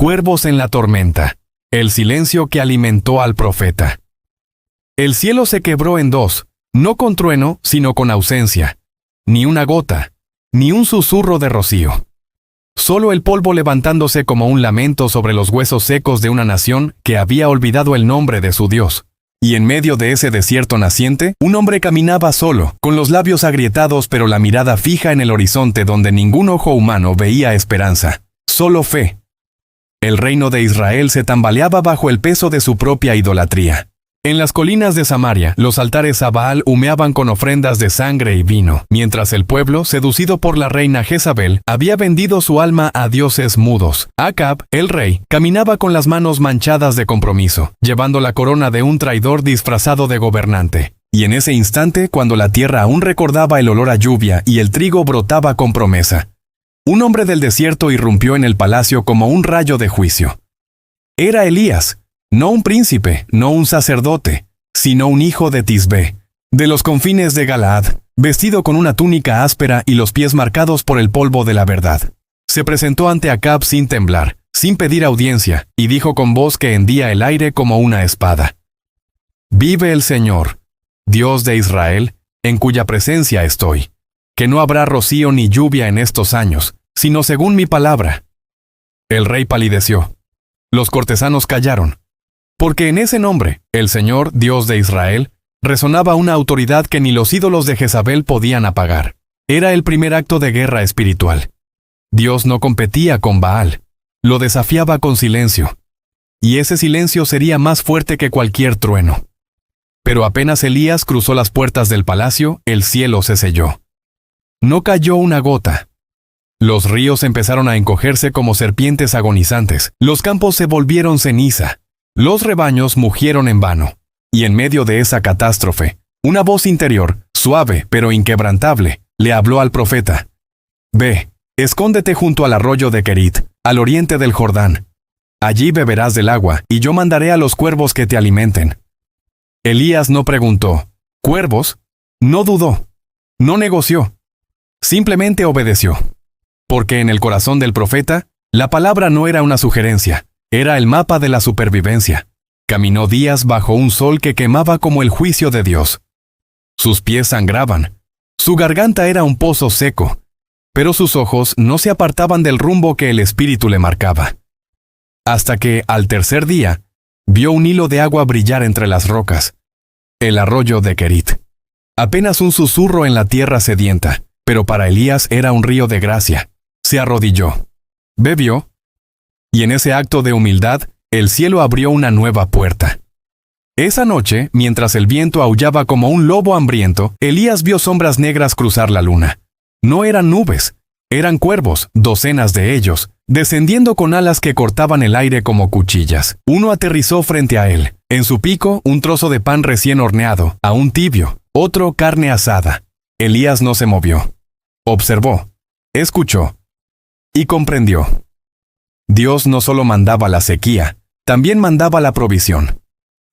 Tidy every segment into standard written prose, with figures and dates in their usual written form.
Cuervos en la tormenta. El silencio que alimentó al profeta. El cielo se quebró en dos, no con trueno, sino con ausencia. Ni una gota, ni un susurro de rocío. Solo el polvo levantándose como un lamento sobre los huesos secos de una nación que había olvidado el nombre de su Dios. Y en medio de ese desierto naciente, un hombre caminaba solo, con los labios agrietados pero la mirada fija en el horizonte donde ningún ojo humano veía esperanza, solo fe. El reino de Israel se tambaleaba bajo el peso de su propia idolatría. En las colinas de Samaria, los altares a Baal humeaban con ofrendas de sangre y vino, mientras el pueblo, seducido por la reina Jezabel, había vendido su alma a dioses mudos. Acab, el rey, caminaba con las manos manchadas de compromiso, llevando la corona de un traidor disfrazado de gobernante. Y en ese instante, cuando la tierra aún recordaba el olor a lluvia y el trigo brotaba con promesa, un hombre del desierto irrumpió en el palacio como un rayo de juicio. Era Elías. No un príncipe, no un sacerdote, sino un hijo de Tisbé, de los confines de Galaad, vestido con una túnica áspera y los pies marcados por el polvo de la verdad. Se presentó ante Acab sin temblar, sin pedir audiencia, y dijo con voz que hendía el aire como una espada: «Vive el Señor, Dios de Israel, en cuya presencia estoy, que no habrá rocío ni lluvia en estos años, sino según mi palabra». El rey palideció. Los cortesanos callaron. Porque en ese nombre, el Señor, Dios de Israel, resonaba una autoridad que ni los ídolos de Jezabel podían apagar. Era el primer acto de guerra espiritual. Dios no competía con Baal, lo desafiaba con silencio. Y ese silencio sería más fuerte que cualquier trueno. Pero apenas Elías cruzó las puertas del palacio, el cielo se selló. No cayó una gota. Los ríos empezaron a encogerse como serpientes agonizantes, los campos se volvieron ceniza. Los rebaños mugieron en vano, y en medio de esa catástrofe, una voz interior, suave pero inquebrantable, le habló al profeta: «Ve, escóndete junto al arroyo de Kerit, al oriente del Jordán. Allí beberás del agua, y yo mandaré a los cuervos que te alimenten». Elías no preguntó: «¿Cuervos?». No dudó, no negoció, simplemente obedeció. Porque en el corazón del profeta, la palabra no era una sugerencia. Era el mapa de la supervivencia. Caminó días bajo un sol que quemaba como el juicio de Dios. Sus pies sangraban. Su garganta era un pozo seco. Pero sus ojos no se apartaban del rumbo que el Espíritu le marcaba. Hasta que, al tercer día, vio un hilo de agua brillar entre las rocas. El arroyo de Kerit. Apenas un susurro en la tierra sedienta, pero para Elías era un río de gracia. Se arrodilló. Bebió. Y en ese acto de humildad, el cielo abrió una nueva puerta. Esa noche, mientras el viento aullaba como un lobo hambriento, Elías vio sombras negras cruzar la luna. No eran nubes, eran cuervos, docenas de ellos, descendiendo con alas que cortaban el aire como cuchillas. Uno aterrizó frente a él. En su pico, un trozo de pan recién horneado, aún tibio, otro carne asada. Elías no se movió. Observó, escuchó y comprendió. Dios no solo mandaba la sequía, también mandaba la provisión.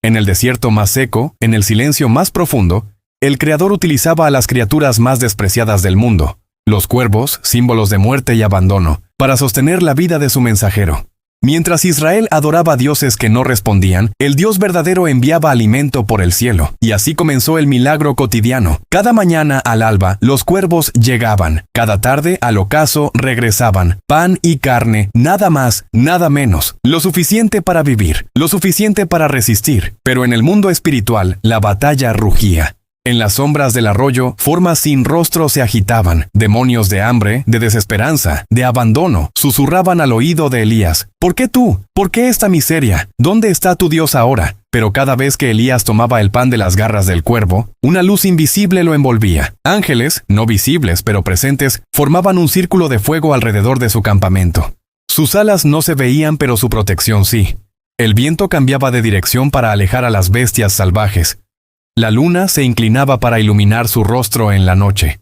En el desierto más seco, en el silencio más profundo, el Creador utilizaba a las criaturas más despreciadas del mundo, los cuervos, símbolos de muerte y abandono, para sostener la vida de su mensajero. Mientras Israel adoraba a dioses que no respondían, el Dios verdadero enviaba alimento por el cielo, y así comenzó el milagro cotidiano. Cada mañana al alba, los cuervos llegaban. Cada tarde al ocaso regresaban. Pan y carne, nada más, nada menos. Lo suficiente para vivir, lo suficiente para resistir. Pero en el mundo espiritual, la batalla rugía. En las sombras del arroyo, formas sin rostro se agitaban. Demonios de hambre, de desesperanza, de abandono, susurraban al oído de Elías: «¿Por qué tú? ¿Por qué esta miseria? ¿Dónde está tu Dios ahora?». Pero cada vez que Elías tomaba el pan de las garras del cuervo, una luz invisible lo envolvía. Ángeles, no visibles pero presentes, formaban un círculo de fuego alrededor de su campamento. Sus alas no se veían, pero su protección sí. El viento cambiaba de dirección para alejar a las bestias salvajes. La luna se inclinaba para iluminar su rostro en la noche.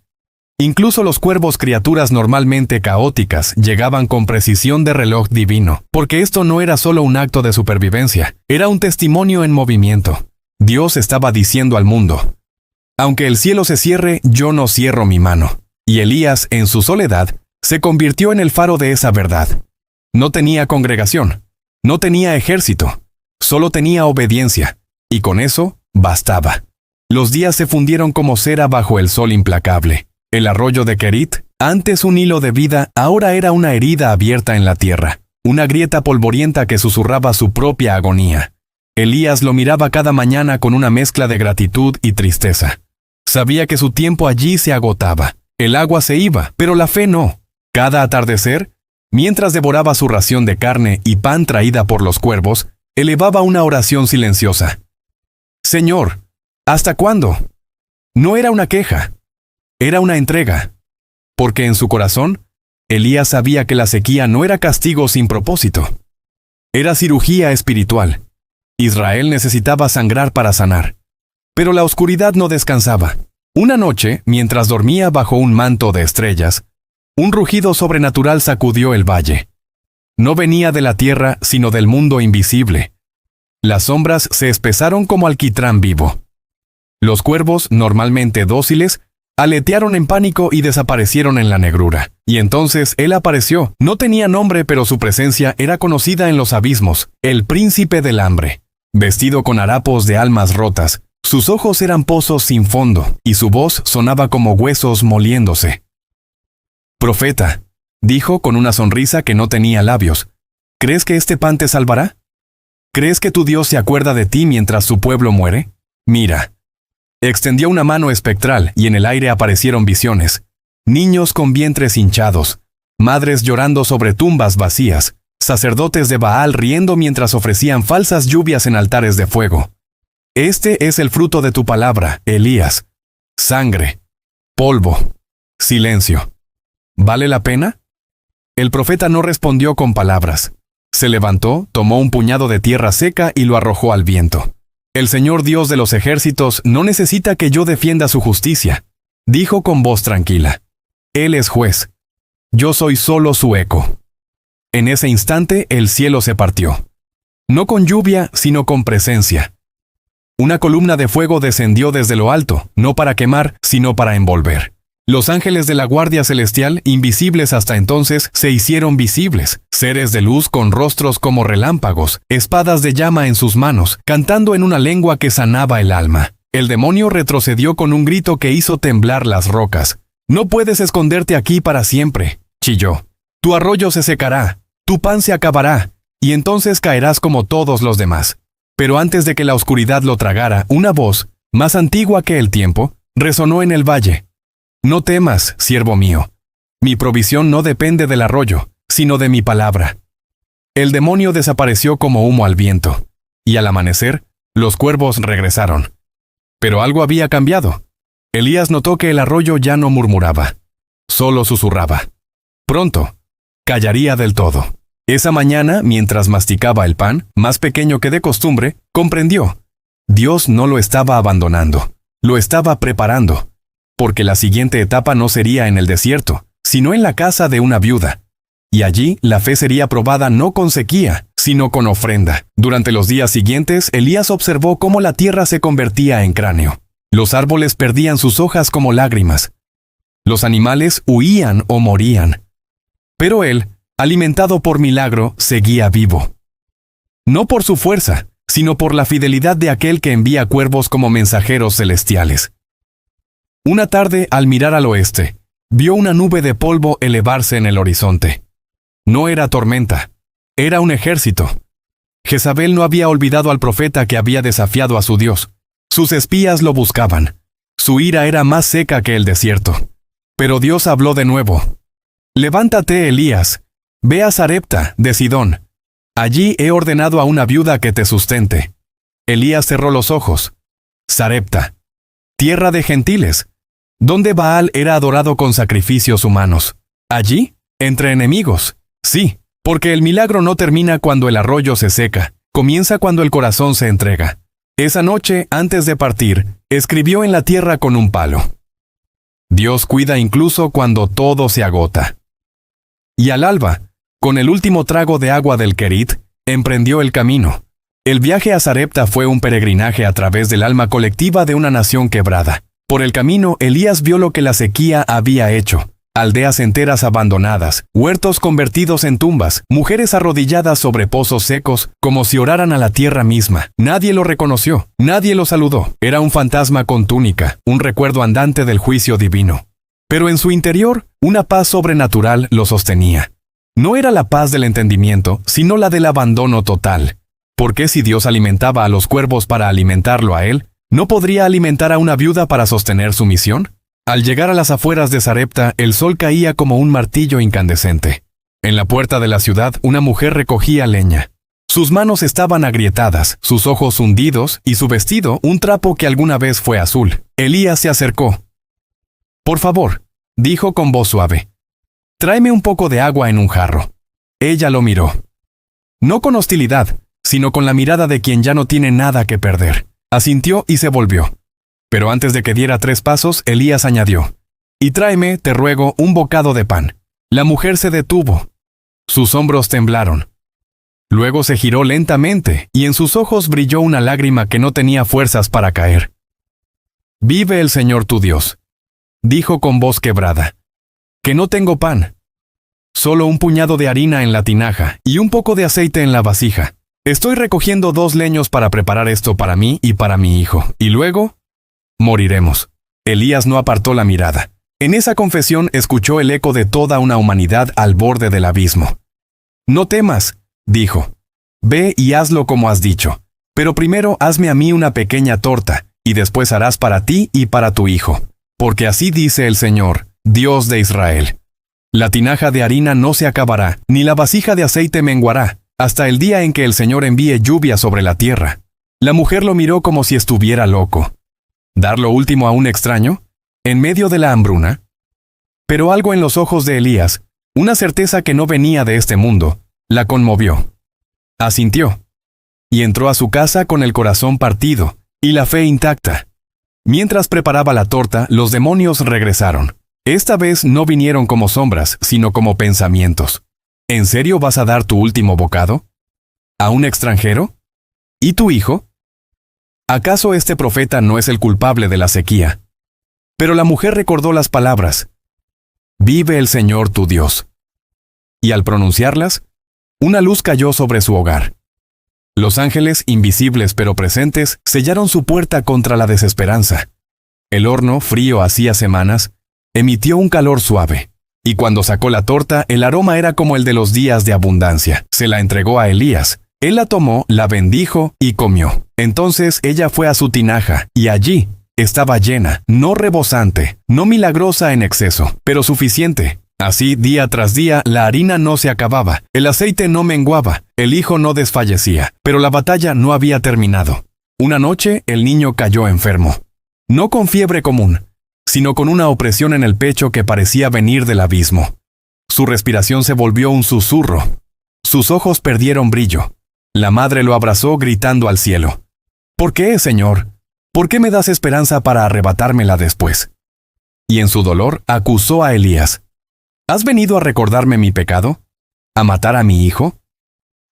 Incluso los cuervos, criaturas normalmente caóticas, llegaban con precisión de reloj divino, porque esto no era solo un acto de supervivencia, era un testimonio en movimiento. Dios estaba diciendo al mundo: «Aunque el cielo se cierre, yo no cierro mi mano». Y Elías, en su soledad, se convirtió en el faro de esa verdad. No tenía congregación, no tenía ejército, solo tenía obediencia, y con eso bastaba. Los días se fundieron como cera bajo el sol implacable. El arroyo de Kerit, antes un hilo de vida, ahora era una herida abierta en la tierra, una grieta polvorienta que susurraba su propia agonía. Elías lo miraba cada mañana con una mezcla de gratitud y tristeza. Sabía que su tiempo allí se agotaba. El agua se iba, pero la fe no. Cada atardecer, mientras devoraba su ración de carne y pan traída por los cuervos, elevaba una oración silenciosa. Señor, ¿hasta cuándo? No era una queja, era una entrega. Porque en su corazón, Elías sabía que la sequía no era castigo sin propósito. Era cirugía espiritual. Israel necesitaba sangrar para sanar. Pero la oscuridad no descansaba. Una noche, mientras dormía bajo un manto de estrellas, un rugido sobrenatural sacudió el valle. No venía de la tierra, sino del mundo invisible. Las sombras se espesaron como alquitrán vivo. Los cuervos, normalmente dóciles, aletearon en pánico y desaparecieron en la negrura. Y entonces él apareció. No tenía nombre, pero su presencia era conocida en los abismos, el príncipe del hambre. Vestido con harapos de almas rotas, sus ojos eran pozos sin fondo, y su voz sonaba como huesos moliéndose. Profeta, dijo con una sonrisa que no tenía labios, ¿crees que este pan te salvará? ¿Crees que tu Dios se acuerda de ti mientras su pueblo muere? Mira. Extendió una mano espectral y en el aire aparecieron visiones. Niños con vientres hinchados, madres llorando sobre tumbas vacías, sacerdotes de Baal riendo mientras ofrecían falsas lluvias en altares de fuego. Este es el fruto de tu palabra, Elías. Sangre, polvo, silencio. ¿Vale la pena? El profeta no respondió con palabras. Se levantó, tomó un puñado de tierra seca y lo arrojó al viento. El Señor Dios de los ejércitos no necesita que yo defienda su justicia, dijo con voz tranquila. Él es juez. Yo soy solo su eco. En ese instante el cielo se partió. No con lluvia, sino con presencia. Una columna de fuego descendió desde lo alto, no para quemar, sino para envolver. Los ángeles de la Guardia Celestial, invisibles hasta entonces, se hicieron visibles, seres de luz con rostros como relámpagos, espadas de llama en sus manos, cantando en una lengua que sanaba el alma. El demonio retrocedió con un grito que hizo temblar las rocas. «No puedes esconderte aquí para siempre», chilló. «Tu arroyo se secará, tu pan se acabará, y entonces caerás como todos los demás». Pero antes de que la oscuridad lo tragara, una voz, más antigua que el tiempo, resonó en el valle. «No temas, siervo mío. Mi provisión no depende del arroyo, sino de mi palabra». El demonio desapareció como humo al viento, y al amanecer, los cuervos regresaron. Pero algo había cambiado. Elías notó que el arroyo ya no murmuraba, solo susurraba. Pronto, callaría del todo. Esa mañana, mientras masticaba el pan, más pequeño que de costumbre, comprendió. Dios no lo estaba abandonando, lo estaba preparando. Porque la siguiente etapa no sería en el desierto, sino en la casa de una viuda. Y allí la fe sería probada no con sequía, sino con ofrenda. Durante los días siguientes, Elías observó cómo la tierra se convertía en cráneo. Los árboles perdían sus hojas como lágrimas. Los animales huían o morían. Pero él, alimentado por milagro, seguía vivo. No por su fuerza, sino por la fidelidad de aquel que envía cuervos como mensajeros celestiales. Una tarde, al mirar al oeste, vio una nube de polvo elevarse en el horizonte. No era tormenta, era un ejército. Jezabel no había olvidado al profeta que había desafiado a su Dios. Sus espías lo buscaban. Su ira era más seca que el desierto. Pero Dios habló de nuevo. «Levántate, Elías, ve a Sarepta, de Sidón. Allí he ordenado a una viuda que te sustente». Elías cerró los ojos. Sarepta, tierra de gentiles, donde Baal era adorado con sacrificios humanos. Allí, entre enemigos. Sí, porque el milagro no termina cuando el arroyo se seca, comienza cuando el corazón se entrega. Esa noche, antes de partir, escribió en la tierra con un palo. Dios cuida incluso cuando todo se agota. Y al alba, con el último trago de agua del Kerit, emprendió el camino. El viaje a Sarepta fue un peregrinaje a través del alma colectiva de una nación quebrada. Por el camino, Elías vio lo que la sequía había hecho. Aldeas enteras abandonadas, huertos convertidos en tumbas, mujeres arrodilladas sobre pozos secos, como si oraran a la tierra misma. Nadie lo reconoció, nadie lo saludó. Era un fantasma con túnica, un recuerdo andante del juicio divino. Pero en su interior, una paz sobrenatural lo sostenía. No era la paz del entendimiento, sino la del abandono total. ¿Por qué si Dios alimentaba a los cuervos para alimentarlo a él, no podría alimentar a una viuda para sostener su misión? Al llegar a las afueras de Sarepta, el sol caía como un martillo incandescente. En la puerta de la ciudad, una mujer recogía leña. Sus manos estaban agrietadas, sus ojos hundidos y su vestido un trapo que alguna vez fue azul. Elías se acercó. «Por favor», dijo con voz suave, «tráeme un poco de agua en un jarro». Ella lo miró. No con hostilidad, sino con la mirada de quien ya no tiene nada que perder. Asintió y se volvió. Pero antes de que diera 3 pasos, Elías añadió, «Y tráeme, te ruego, un bocado de pan». La mujer se detuvo. Sus hombros temblaron. Luego se giró lentamente, y en sus ojos brilló una lágrima que no tenía fuerzas para caer. «Vive el Señor tu Dios», dijo con voz quebrada, «que no tengo pan. Solo un puñado de harina en la tinaja y un poco de aceite en la vasija. Estoy recogiendo 2 leños para preparar esto para mí y para mi hijo, y luego moriremos». Elías no apartó la mirada. En esa confesión escuchó el eco de toda una humanidad al borde del abismo. «No temas», dijo. «Ve y hazlo como has dicho. Pero primero hazme a mí una pequeña torta, y después harás para ti y para tu hijo. Porque así dice el Señor, Dios de Israel. La tinaja de harina no se acabará, ni la vasija de aceite menguará, hasta el día en que el Señor envíe lluvia sobre la tierra». La mujer lo miró como si estuviera loco. ¿Dar lo último a un extraño? ¿En medio de la hambruna? Pero algo en los ojos de Elías, una certeza que no venía de este mundo, la conmovió. Asintió. Y entró a su casa con el corazón partido y la fe intacta. Mientras preparaba la torta, los demonios regresaron. Esta vez no vinieron como sombras, sino como pensamientos. ¿En serio vas a dar tu último bocado? ¿A un extranjero? ¿Y tu hijo? ¿Acaso este profeta no es el culpable de la sequía? Pero la mujer recordó las palabras, «Vive el Señor tu Dios». Y al pronunciarlas, una luz cayó sobre su hogar. Los ángeles, invisibles pero presentes, sellaron su puerta contra la desesperanza. El horno, frío hacía semanas, emitió un calor suave. Y cuando sacó la torta, el aroma era como el de los días de abundancia. Se la entregó a Elías. Él la tomó, la bendijo y comió. Entonces ella fue a su tinaja, y allí estaba llena, no rebosante, no milagrosa en exceso, pero suficiente. Así, día tras día, la harina no se acababa, el aceite no menguaba, el hijo no desfallecía, pero la batalla no había terminado. Una noche, el niño cayó enfermo. No con fiebre común, sino con una opresión en el pecho que parecía venir del abismo. Su respiración se volvió un susurro. Sus ojos perdieron brillo. La madre lo abrazó gritando al cielo. «¿Por qué, Señor? ¿Por qué me das esperanza para arrebatármela después?» Y en su dolor acusó a Elías. «¿Has venido a recordarme mi pecado? ¿A matar a mi hijo?»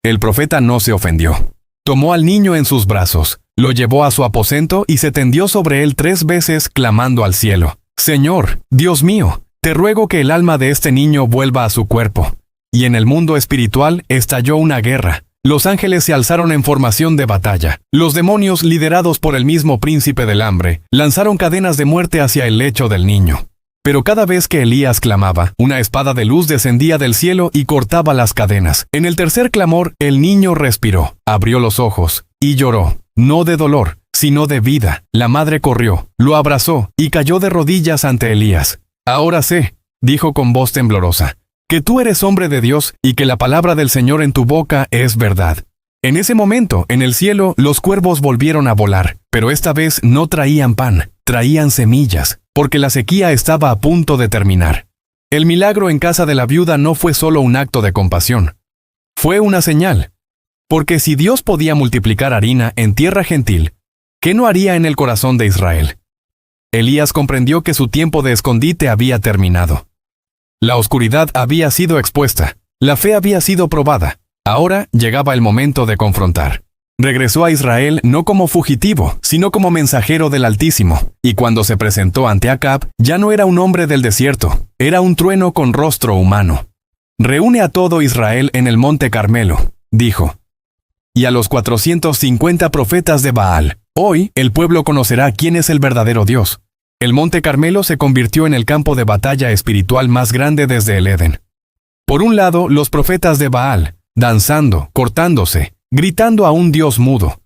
El profeta no se ofendió. Tomó al niño en sus brazos, lo llevó a su aposento y se tendió sobre él 3 veces clamando al cielo. «Señor, Dios mío, te ruego que el alma de este niño vuelva a su cuerpo». Y en el mundo espiritual estalló una guerra. Los ángeles se alzaron en formación de batalla. Los demonios, liderados por el mismo príncipe del hambre, lanzaron cadenas de muerte hacia el lecho del niño. Pero cada vez que Elías clamaba, una espada de luz descendía del cielo y cortaba las cadenas. En el tercer clamor, el niño respiró, abrió los ojos y lloró, no de dolor, sino de vida. La madre corrió, lo abrazó y cayó de rodillas ante Elías. «Ahora sé», dijo con voz temblorosa, «que tú eres hombre de Dios y que la palabra del Señor en tu boca es verdad». En ese momento, en el cielo, los cuervos volvieron a volar, pero esta vez no traían pan, traían semillas, porque la sequía estaba a punto de terminar. El milagro en casa de la viuda no fue solo un acto de compasión, fue una señal. Porque si Dios podía multiplicar harina en tierra gentil, ¿qué no haría en el corazón de Israel? Elías comprendió que su tiempo de escondite había terminado. La oscuridad había sido expuesta, la fe había sido probada. Ahora llegaba el momento de confrontar. Regresó a Israel no como fugitivo, sino como mensajero del Altísimo, y cuando se presentó ante Acab, ya no era un hombre del desierto, era un trueno con rostro humano. «Reúne a todo Israel en el monte Carmelo», dijo, «y a los 450 profetas de Baal. Hoy el pueblo conocerá quién es el verdadero Dios». El monte Carmelo se convirtió en el campo de batalla espiritual más grande desde el Edén. Por un lado, los profetas de Baal, danzando, cortándose, gritando a un Dios mudo.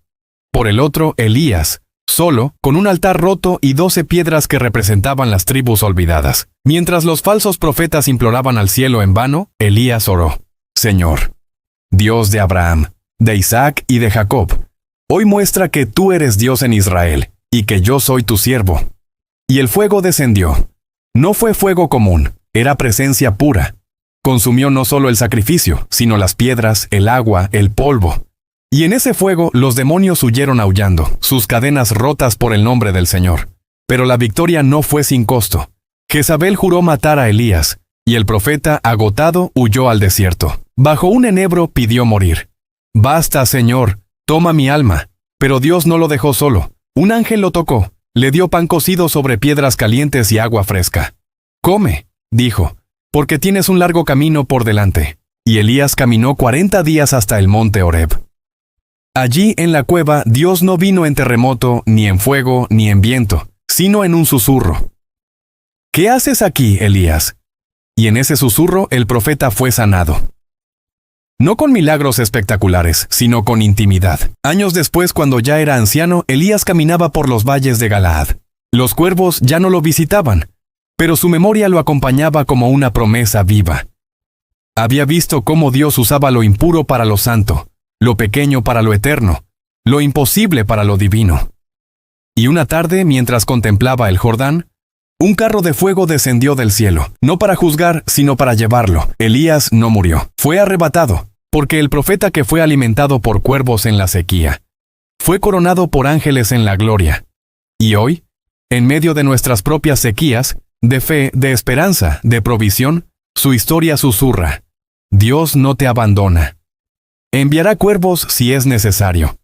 Por el otro, Elías, solo, con un altar roto y 12 piedras que representaban las tribus olvidadas. Mientras los falsos profetas imploraban al cielo en vano, Elías oró: «Señor, Dios de Abraham, de Isaac y de Jacob, hoy muestra que tú eres Dios en Israel, y que yo soy tu siervo». Y el fuego descendió. No fue fuego común, era presencia pura. Consumió no solo el sacrificio, sino las piedras, el agua, el polvo. Y en ese fuego los demonios huyeron aullando, sus cadenas rotas por el nombre del Señor. Pero la victoria no fue sin costo. Jezabel juró matar a Elías, y el profeta, agotado, huyó al desierto. Bajo un enebro pidió morir. «Basta, Señor, toma mi alma». Pero Dios no lo dejó solo. Un ángel lo tocó. Le dio pan cocido sobre piedras calientes y agua fresca. «Come», dijo, «porque tienes un largo camino por delante». Y Elías caminó 40 días hasta el monte Horeb. Allí en la cueva Dios no vino en terremoto, ni en fuego, ni en viento, sino en un susurro. «¿Qué haces aquí, Elías?». Y en ese susurro el profeta fue sanado. No con milagros espectaculares, sino con intimidad. Años después, cuando ya era anciano, Elías caminaba por los valles de Galaad. Los cuervos ya no lo visitaban, pero su memoria lo acompañaba como una promesa viva. Había visto cómo Dios usaba lo impuro para lo santo, lo pequeño para lo eterno, lo imposible para lo divino. Y una tarde, mientras contemplaba el Jordán, un carro de fuego descendió del cielo, no para juzgar, sino para llevarlo. Elías no murió, fue arrebatado, porque el profeta que fue alimentado por cuervos en la sequía, fue coronado por ángeles en la gloria. Y hoy, en medio de nuestras propias sequías, de fe, de esperanza, de provisión, su historia susurra: Dios no te abandona. Enviará cuervos si es necesario,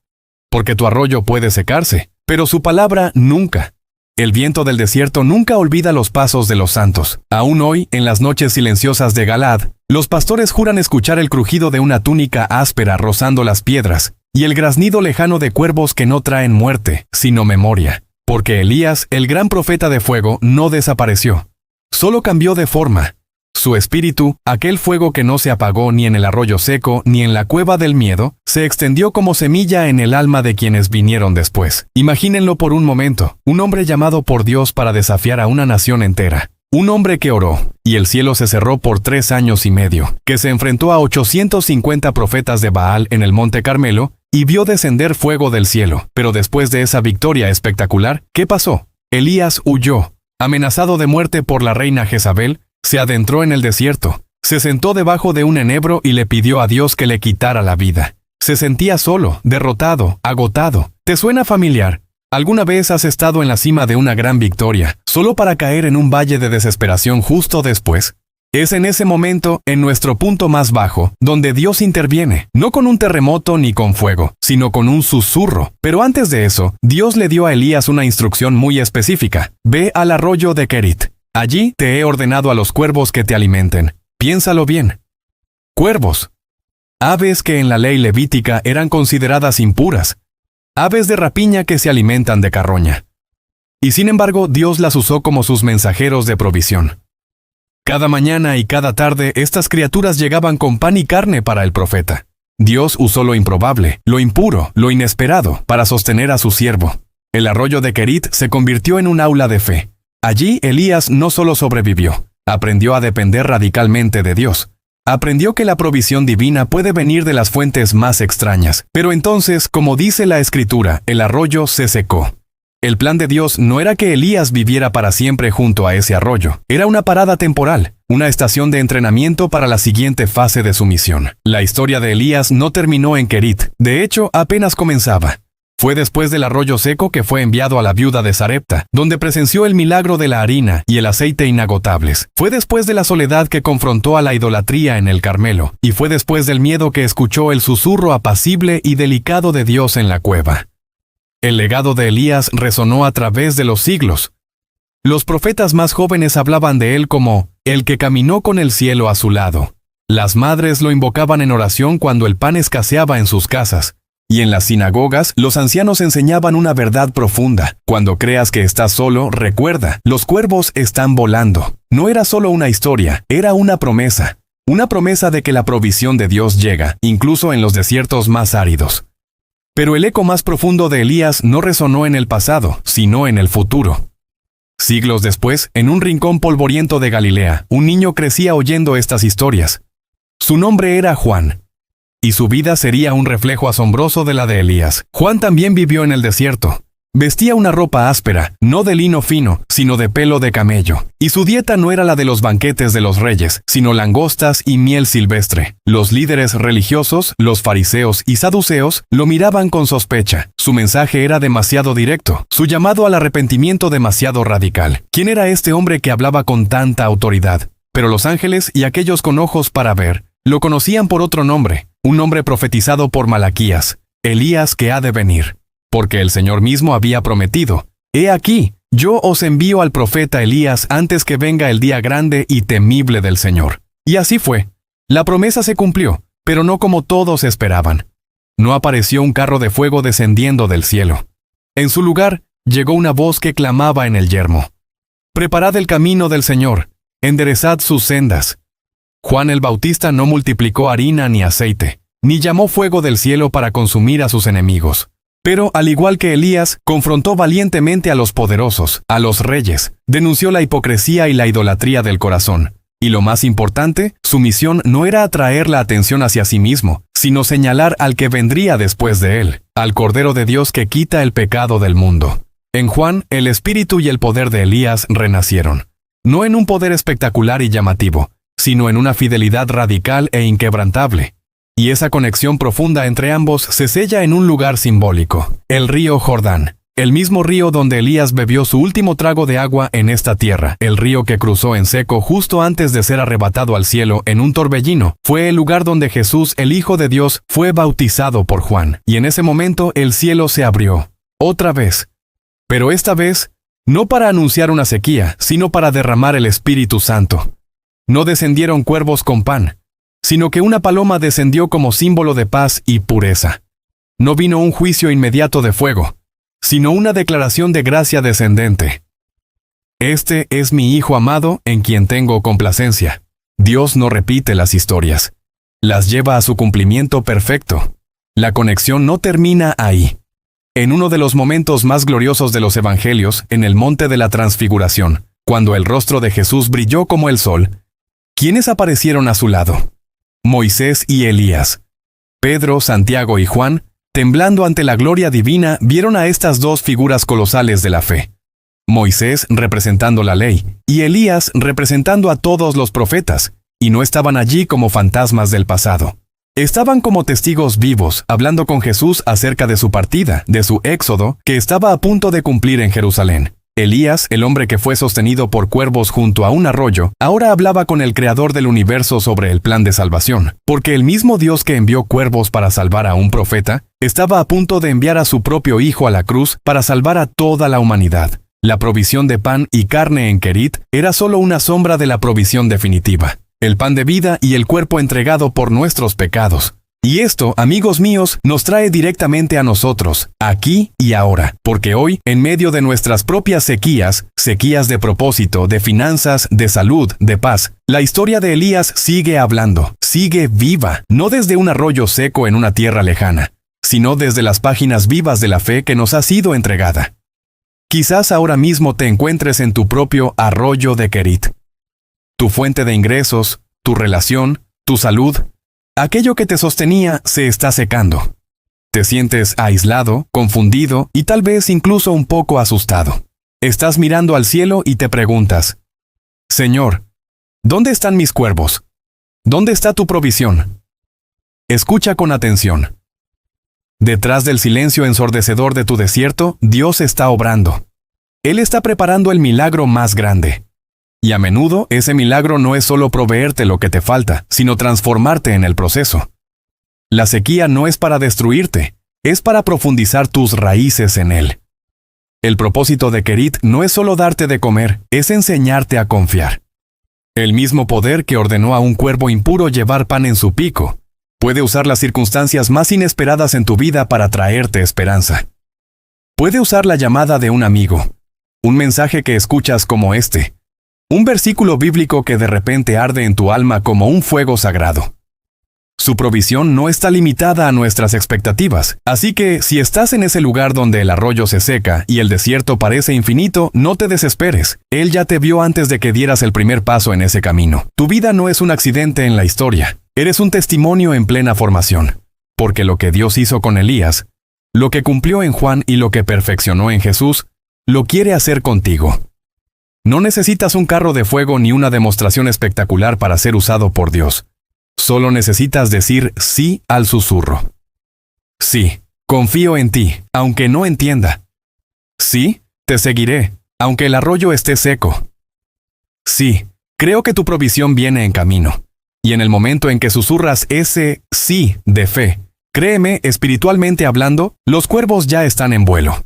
porque tu arroyo puede secarse, pero su palabra nunca. El viento del desierto nunca olvida los pasos de los santos. Aún hoy, en las noches silenciosas de Galaad, los pastores juran escuchar el crujido de una túnica áspera rozando las piedras, y el graznido lejano de cuervos que no traen muerte, sino memoria. Porque Elías, el gran profeta de fuego, no desapareció. Solo cambió de forma. Su espíritu, aquel fuego que no se apagó ni en el arroyo seco ni en la cueva del miedo, se extendió como semilla en el alma de quienes vinieron después. Imagínenlo por un momento, un hombre llamado por Dios para desafiar a una nación entera. Un hombre que oró, y el cielo se cerró por 3 años y medio, que se enfrentó a 850 profetas de Baal en el monte Carmelo, y vio descender fuego del cielo. Pero después de esa victoria espectacular, ¿qué pasó? Elías huyó. Amenazado de muerte por la reina Jezabel, se adentró en el desierto, se sentó debajo de un enebro y le pidió a Dios que le quitara la vida. Se sentía solo, derrotado, agotado. ¿Te suena familiar? ¿Alguna vez has estado en la cima de una gran victoria, solo para caer en un valle de desesperación justo después? Es en ese momento, en nuestro punto más bajo, donde Dios interviene, no con un terremoto ni con fuego, sino con un susurro. Pero antes de eso, Dios le dio a Elías una instrucción muy específica: ve al arroyo de Kerit. Allí te he ordenado a los cuervos que te alimenten. Piénsalo bien. Cuervos. Aves que en la ley levítica eran consideradas impuras. Aves de rapiña que se alimentan de carroña. Y sin embargo, Dios las usó como sus mensajeros de provisión. Cada mañana y cada tarde, estas criaturas llegaban con pan y carne para el profeta. Dios usó lo improbable, lo impuro, lo inesperado, para sostener a su siervo. El arroyo de Kerit se convirtió en un aula de fe. Allí Elías no solo sobrevivió, aprendió a depender radicalmente de Dios. Aprendió que la provisión divina puede venir de las fuentes más extrañas. Pero entonces, como dice la Escritura, el arroyo se secó. El plan de Dios no era que Elías viviera para siempre junto a ese arroyo. Era una parada temporal, una estación de entrenamiento para la siguiente fase de su misión. La historia de Elías no terminó en Kerit. De hecho, apenas comenzaba. Fue después del arroyo seco que fue enviado a la viuda de Sarepta, donde presenció el milagro de la harina y el aceite inagotables. Fue después de la soledad que confrontó a la idolatría en el Carmelo, y fue después del miedo que escuchó el susurro apacible y delicado de Dios en la cueva. El legado de Elías resonó a través de los siglos. Los profetas más jóvenes hablaban de él como el que caminó con el cielo a su lado. Las madres lo invocaban en oración cuando el pan escaseaba en sus casas. Y en las sinagogas, los ancianos enseñaban una verdad profunda. Cuando creas que estás solo, recuerda, los cuervos están volando. No era solo una historia, era una promesa. Una promesa de que la provisión de Dios llega, incluso en los desiertos más áridos. Pero el eco más profundo de Elías no resonó en el pasado, sino en el futuro. Siglos después, en un rincón polvoriento de Galilea, un niño crecía oyendo estas historias. Su nombre era Juan. Y su vida sería un reflejo asombroso de la de Elías. Juan también vivió en el desierto. Vestía una ropa áspera, no de lino fino, sino de pelo de camello. Y su dieta no era la de los banquetes de los reyes, sino langostas y miel silvestre. Los líderes religiosos, los fariseos y saduceos, lo miraban con sospecha. Su mensaje era demasiado directo, su llamado al arrepentimiento demasiado radical. ¿Quién era este hombre que hablaba con tanta autoridad? Pero los ángeles y aquellos con ojos para ver, lo conocían por otro nombre, un nombre profetizado por Malaquías, Elías que ha de venir. Porque el Señor mismo había prometido, «He aquí, yo os envío al profeta Elías antes que venga el día grande y temible del Señor». Y así fue. La promesa se cumplió, pero no como todos esperaban. No apareció un carro de fuego descendiendo del cielo. En su lugar, llegó una voz que clamaba en el yermo, «Preparad el camino del Señor, enderezad sus sendas». Juan el Bautista no multiplicó harina ni aceite, ni llamó fuego del cielo para consumir a sus enemigos. Pero, al igual que Elías, confrontó valientemente a los poderosos, a los reyes, denunció la hipocresía y la idolatría del corazón. Y lo más importante, su misión no era atraer la atención hacia sí mismo, sino señalar al que vendría después de él, al Cordero de Dios que quita el pecado del mundo. En Juan, el espíritu y el poder de Elías renacieron. No en un poder espectacular y llamativo, sino en una fidelidad radical e inquebrantable. Y esa conexión profunda entre ambos se sella en un lugar simbólico, el río Jordán, el mismo río donde Elías bebió su último trago de agua en esta tierra, el río que cruzó en seco justo antes de ser arrebatado al cielo en un torbellino, fue el lugar donde Jesús, el Hijo de Dios, fue bautizado por Juan, y en ese momento el cielo se abrió, otra vez. Pero esta vez, no para anunciar una sequía, sino para derramar el Espíritu Santo. No descendieron cuervos con pan, sino que una paloma descendió como símbolo de paz y pureza. No vino un juicio inmediato de fuego, sino una declaración de gracia descendente. Este es mi Hijo amado en quien tengo complacencia. Dios no repite las historias. Las lleva a su cumplimiento perfecto. La conexión no termina ahí. En uno de los momentos más gloriosos de los evangelios, en el monte de la Transfiguración, cuando el rostro de Jesús brilló como el sol, ¿quiénes aparecieron a su lado? Moisés y Elías. Pedro, Santiago y Juan, temblando ante la gloria divina, vieron a estas dos figuras colosales de la fe. Moisés representando la ley, y Elías representando a todos los profetas, y no estaban allí como fantasmas del pasado. Estaban como testigos vivos, hablando con Jesús acerca de su partida, de su éxodo, que estaba a punto de cumplir en Jerusalén. Elías, el hombre que fue sostenido por cuervos junto a un arroyo, ahora hablaba con el Creador del universo sobre el plan de salvación, porque el mismo Dios que envió cuervos para salvar a un profeta, estaba a punto de enviar a su propio Hijo a la cruz para salvar a toda la humanidad. La provisión de pan y carne en Kerit era solo una sombra de la provisión definitiva, el pan de vida y el cuerpo entregado por nuestros pecados. Y esto, amigos míos, nos trae directamente a nosotros, aquí y ahora, porque hoy, en medio de nuestras propias sequías, sequías de propósito, de finanzas, de salud, de paz, la historia de Elías sigue hablando, sigue viva, no desde un arroyo seco en una tierra lejana, sino desde las páginas vivas de la fe que nos ha sido entregada. Quizás ahora mismo te encuentres en tu propio arroyo de Kerit. Tu fuente de ingresos, tu relación, tu salud, aquello que te sostenía se está secando. Te sientes aislado, confundido y tal vez incluso un poco asustado. Estás mirando al cielo y te preguntas, Señor, ¿dónde están mis cuervos? ¿Dónde está tu provisión? Escucha con atención. Detrás del silencio ensordecedor de tu desierto, Dios está obrando. Él está preparando el milagro más grande. Y a menudo ese milagro no es solo proveerte lo que te falta, sino transformarte en el proceso. La sequía no es para destruirte, es para profundizar tus raíces en Él. El propósito de Kerit no es solo darte de comer, es enseñarte a confiar. El mismo poder que ordenó a un cuervo impuro llevar pan en su pico, puede usar las circunstancias más inesperadas en tu vida para traerte esperanza. Puede usar la llamada de un amigo, un mensaje que escuchas como este, un versículo bíblico que de repente arde en tu alma como un fuego sagrado. Su provisión no está limitada a nuestras expectativas, así que si estás en ese lugar donde el arroyo se seca y el desierto parece infinito, no te desesperes. Él ya te vio antes de que dieras el primer paso en ese camino. Tu vida no es un accidente en la historia. Eres un testimonio en plena formación, porque lo que Dios hizo con Elías, lo que cumplió en Juan y lo que perfeccionó en Jesús, lo quiere hacer contigo. No necesitas un carro de fuego ni una demostración espectacular para ser usado por Dios. Solo necesitas decir sí al susurro. Sí, confío en ti, aunque no entienda. Sí, te seguiré, aunque el arroyo esté seco. Sí, creo que tu provisión viene en camino. Y en el momento en que susurras ese sí de fe, créeme, espiritualmente hablando, los cuervos ya están en vuelo.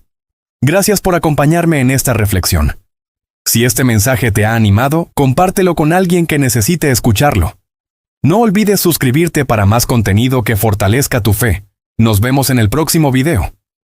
Gracias por acompañarme en esta reflexión. Si este mensaje te ha animado, compártelo con alguien que necesite escucharlo. No olvides suscribirte para más contenido que fortalezca tu fe. Nos vemos en el próximo video.